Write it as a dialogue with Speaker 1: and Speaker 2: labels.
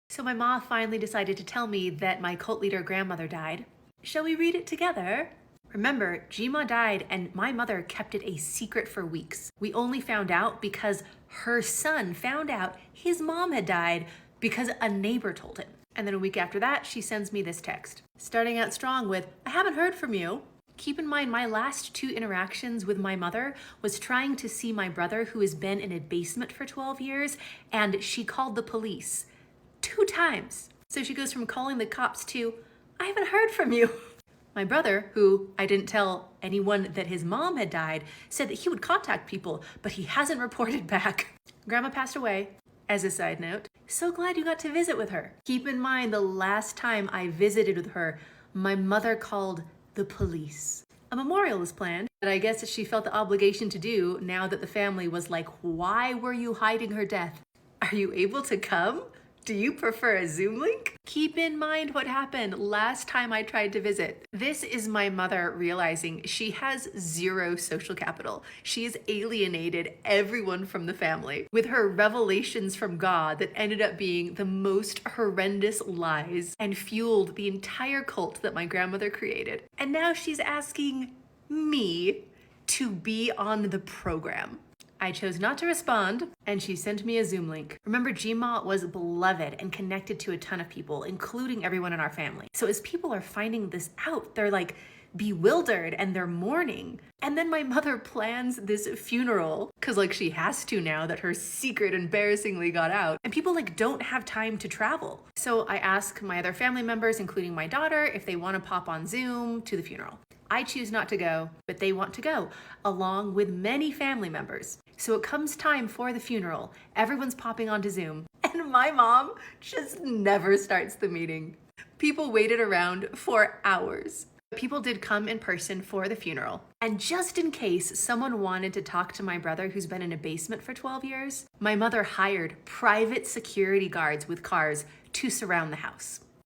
Speaker 1: So my mom finally decided to tell me that my cult leader grandmother died. Shall we read it together? Remember, Jima died and my mother kept it a secret for weeks. We only found out because her son found out his mom had died because a neighbor told him. And then a week after that, she sends me this text. Starting out strong with, I haven't heard from you. Keep in mind, my last 2 interactions with my mother was trying to see my brother who has been in a basement for 12 years, and she called the police 2 times. So she goes from calling the cops to, I haven't heard from you. My brother, who I didn't tell anyone that his mom had died, said that he would contact people, but he hasn't reported back. Grandma passed away, as a side note. So glad you got to visit with her. Keep in mind, the last time I visited with her, my mother called the police. A memorial was planned, but I guess she felt the obligation to do now that the family was like, why were you hiding her death? Are you able to come? Do you prefer a Zoom link? Keep in mind what happened last time I tried to visit. This is my mother realizing she has 0 social capital. She has alienated everyone from the family with her revelations from God that ended up being the most horrendous lies and fueled the entire cult that my grandmother created. And now she's asking me to be on the program. I chose not to respond, and she sent me a Zoom link. Remember, Gma was beloved and connected to a ton of people, including everyone in our family. So as people are finding this out, they're like bewildered and they're mourning. And then my mother plans this funeral, because like she has to now that her secret embarrassingly got out. And people like don't have time to travel. So I ask my other family members, including my daughter, if they want to pop on Zoom to the funeral. I choose not to go, but they want to go, along with many family members. So it comes time for the funeral. Everyone's popping onto Zoom, and my mom just never starts the meeting. People waited around for hours. People did come in person for the funeral. And just in case someone wanted to talk to my brother who's been in a basement for 12 years, my mother hired private security guards with cars to surround the house.